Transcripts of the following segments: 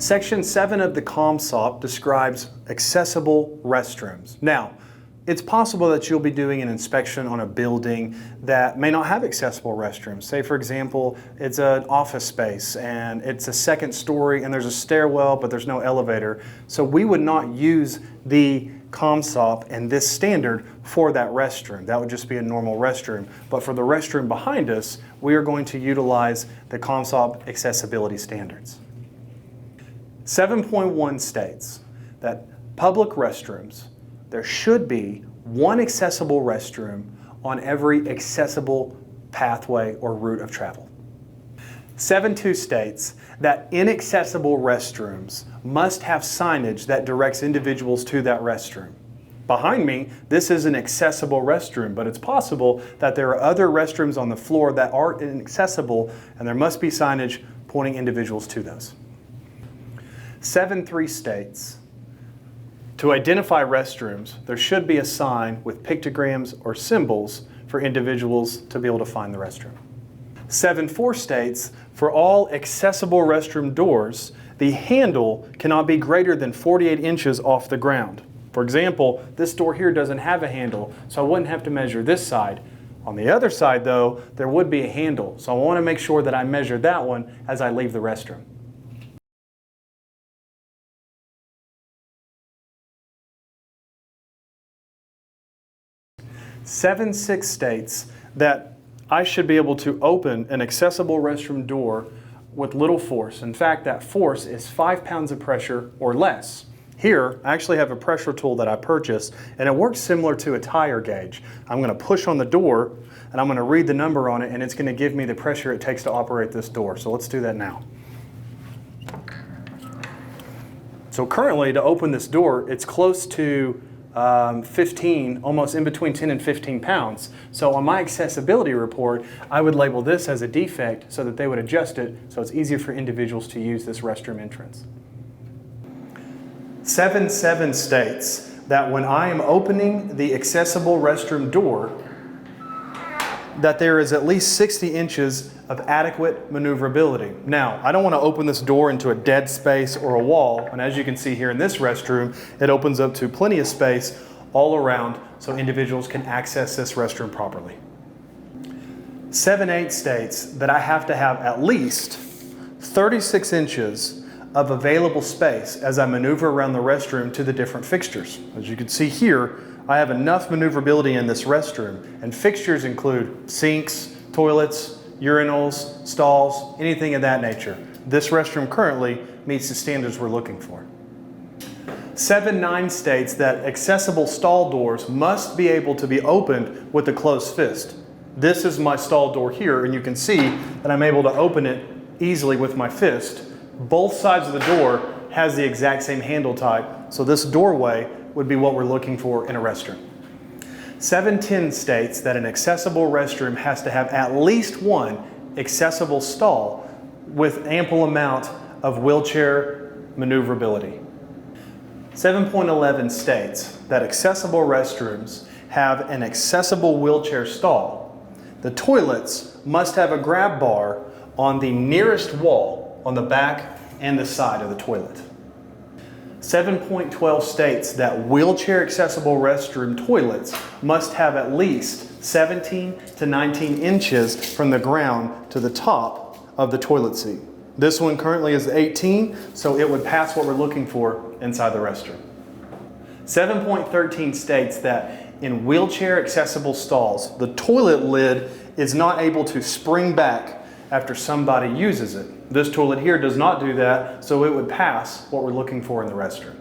Section 7 of the CompSOP describes accessible restrooms. Now, it's possible that you'll be doing an inspection on a building that may not have accessible restrooms. Say, for example, it's an office space and it's a second story and there's a stairwell but there's no elevator. So we would not use the CompSOP and this standard for that restroom. That would just be a normal restroom. But for the restroom behind us, we are going to utilize the CompSOP accessibility standards. 7.1 states that public restrooms, there should be one accessible restroom on every accessible pathway or route of travel. 7.2 states that inaccessible restrooms must have signage that directs individuals to that restroom. Behind me, this is an accessible restroom, but it's possible that there are other restrooms on the floor that aren't inaccessible, and there must be signage pointing individuals to those. 7.3 states to identify restrooms, there should be a sign with pictograms or symbols for individuals to be able to find the restroom. 7.4 states for all accessible restroom doors, the handle cannot be greater than 48 inches off the ground. For example, this door here doesn't have a handle, so I wouldn't have to measure this side. On the other side though, there would be a handle, so I want to make sure that I measure that one as I leave the restroom. 7.6 states that I should be able to open an accessible restroom door with little force. In fact, that force is 5 pounds of pressure or less. Here, I actually have a pressure tool that I purchased, and it works similar to a tire gauge. I'm going to push on the door, and I'm going to read the number on it, and it's going to give me the pressure it takes to operate this door. So let's do that now. So currently, to open this door, it's close to 15, almost in between 10 and 15 pounds. So on my accessibility report, I would label this as a defect so that they would adjust it so it's easier for individuals to use this restroom entrance. 7.7 states that when I am opening the accessible restroom door, that there is at least 60 inches of adequate maneuverability. Now, I don't want to open this door into a dead space or a wall, and as you can see here in this restroom, it opens up to plenty of space all around so individuals can access this restroom properly. 7.8 states that I have to have at least 36 inches of available space as I maneuver around the restroom to the different fixtures. As you can see here, I have enough maneuverability in this restroom, and fixtures include sinks, toilets, urinals, stalls, anything of that nature. This restroom currently meets the standards we're looking for. 7.9 states that accessible stall doors must be able to be opened with a closed fist. This is my stall door here, and you can see that I'm able to open it easily with my fist. Both sides of the door has the exact same handle type, so this doorway would be what we're looking for in a restroom. 7.10 states that an accessible restroom has to have at least one accessible stall with ample amount of wheelchair maneuverability. 7.11 states that accessible restrooms have an accessible wheelchair stall. The toilets must have a grab bar on the nearest wall on the back and the side of the toilet. 7.12 states that wheelchair accessible restroom toilets must have at least 17 to 19 inches from the ground to the top of the toilet seat. This one currently is 18, so it would pass what we're looking for inside the restroom. 7.13 states that in wheelchair accessible stalls, the toilet lid is not able to spring back after somebody uses it. This toilet here does not do that, so it would pass what we're looking for in the restroom.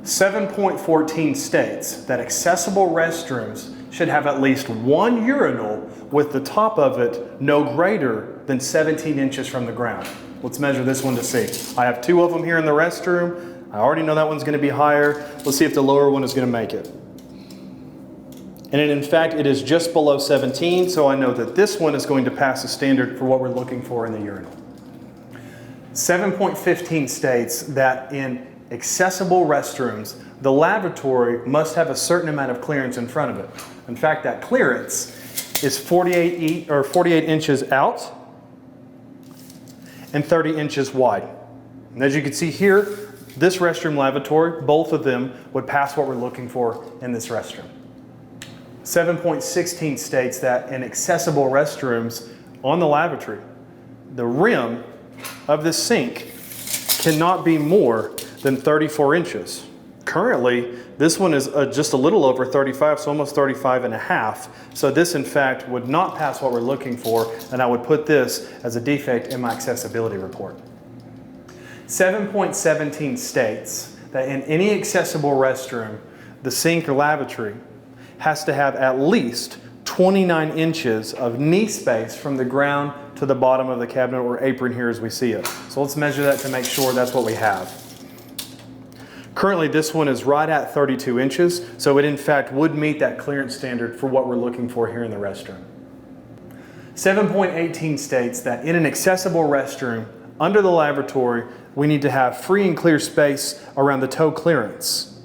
7.14 states that accessible restrooms should have at least one urinal with the top of it no greater than 17 inches from the ground. Let's measure this one to see. I have 2 of them here in the restroom. I already know that one's going to be higher. Let's see if the lower one is going to make it. And in fact, it is just below 17, so I know that this one is going to pass the standard for what we're looking for in the urinal. 7.15 states that in accessible restrooms, the lavatory must have a certain amount of clearance in front of it. In fact, that clearance is 48 inches out and 30 inches wide. And as you can see here, this restroom lavatory, both of them would pass what we're looking for in this restroom. 7.16 states that in accessible restrooms on the lavatory, the rim of the sink cannot be more than 34 inches. Currently, this one is just a little over 35, so almost 35 and a half. So this, in fact, would not pass what we're looking for, and I would put this as a defect in my accessibility report. 7.17 states that in any accessible restroom, the sink or lavatory has to have at least 29 inches of knee space from the ground to the bottom of the cabinet or apron here as we see it. So let's measure that to make sure that's what we have. Currently, this one is right at 32 inches, so it in fact would meet that clearance standard for what we're looking for here in the restroom. 7.18 states that in an accessible restroom, under the lavatory, we need to have free and clear space around the toe clearance.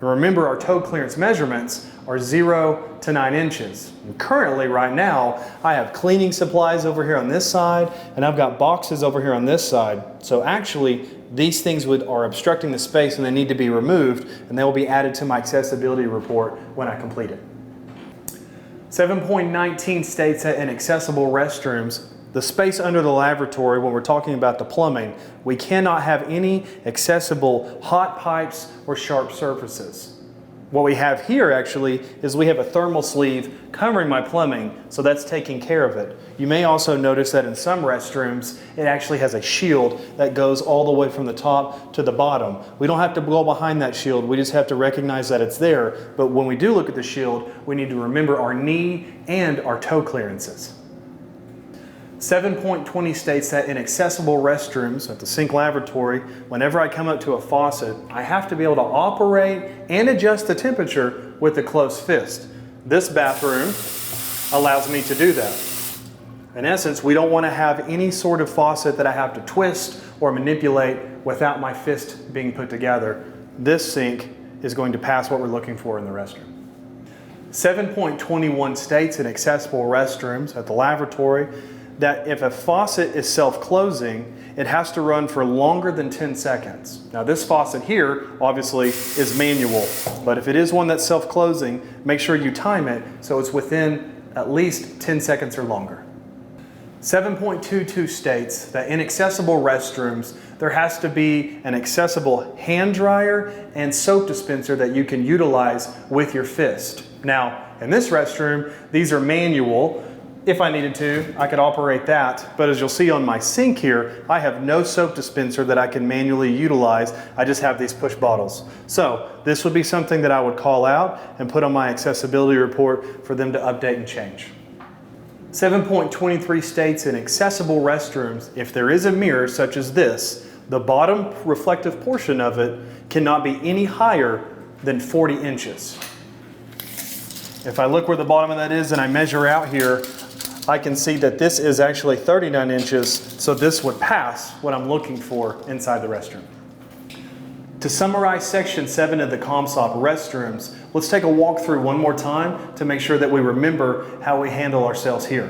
And remember, our toe clearance measurements are 0 to 9 inches. And currently, right now, I have cleaning supplies over here on this side, and I've got boxes over here on this side. So actually, these things are obstructing the space and they need to be removed, and they will be added to my accessibility report when I complete it. 7.19 states that in accessible restrooms, the space under the lavatory, when we're talking about the plumbing, we cannot have any accessible hot pipes or sharp surfaces. What we have here actually is we have a thermal sleeve covering my plumbing, so that's taking care of it. You may also notice that in some restrooms, it actually has a shield that goes all the way from the top to the bottom. We don't have to go behind that shield, we just have to recognize that it's there, but when we do look at the shield, we need to remember our knee and our toe clearances. 7.20 states that in accessible restrooms at the sink lavatory, whenever I come up to a faucet, I have to be able to operate and adjust the temperature with a closed fist. This bathroom allows me to do that. In essence, we don't want to have any sort of faucet that I have to twist or manipulate without my fist being put together. This sink is going to pass what we're looking for in the restroom. 7.21 states in accessible restrooms at the lavatory that if a faucet is self-closing, it has to run for longer than 10 seconds. Now this faucet here, obviously, is manual, but if it is one that's self-closing, make sure you time it so it's within at least 10 seconds or longer. 7.22 states that in accessible restrooms, there has to be an accessible hand dryer and soap dispenser that you can utilize with your fist. Now, in this restroom, these are manual. If I needed to, I could operate that, but as you'll see on my sink here, I have no soap dispenser that I can manually utilize. I just have these push bottles. So this would be something that I would call out and put on my accessibility report for them to update and change. 7.23 states in accessible restrooms, if there is a mirror such as this, the bottom reflective portion of it cannot be any higher than 40 inches. If I look where the bottom of that is and I measure out here, I can see that this is actually 39 inches, so this would pass what I'm looking for inside the restroom. To summarize section 7 of the CompSop restrooms, let's take a walk through one more time to make sure that we remember how we handle ourselves here.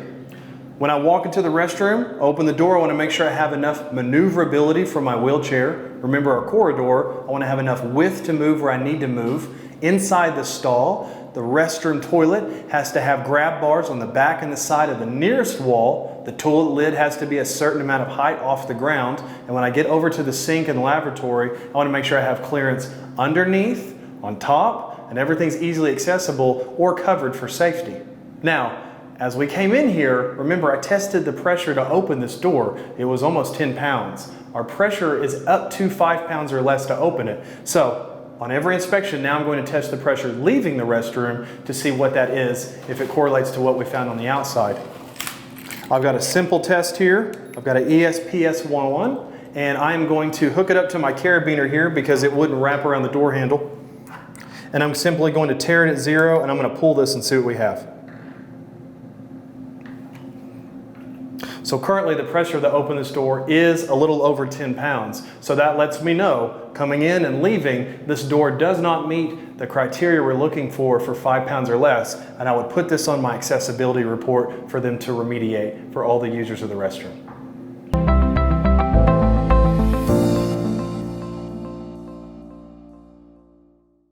When I walk into the restroom, open the door, I want to make sure I have enough maneuverability for my wheelchair. Remember our corridor, I want to have enough width to move where I need to move. Inside the stall, the restroom toilet has to have grab bars on the back and the side of the nearest wall. The toilet lid has to be a certain amount of height off the ground. And when I get over to the sink and lavatory, I want to make sure I have clearance underneath, on top, and everything's easily accessible or covered for safety. Now, as we came in here, remember I tested the pressure to open this door. It was almost 10 pounds. Our pressure is up to 5 pounds or less to open it. So, on every inspection, now I'm going to test the pressure leaving the restroom to see what that is, if it correlates to what we found on the outside. I've got a simple test here. I've got an ESPS 101, and I'm going to hook it up to my carabiner here because it wouldn't wrap around the door handle. And I'm simply going to tear it at 0, and I'm going to pull this and see what we have. So currently the pressure to open this door is a little over 10 pounds. So that lets me know, coming in and leaving, this door does not meet the criteria we're looking for 5 pounds or less. And I would put this on my accessibility report for them to remediate for all the users of the restroom.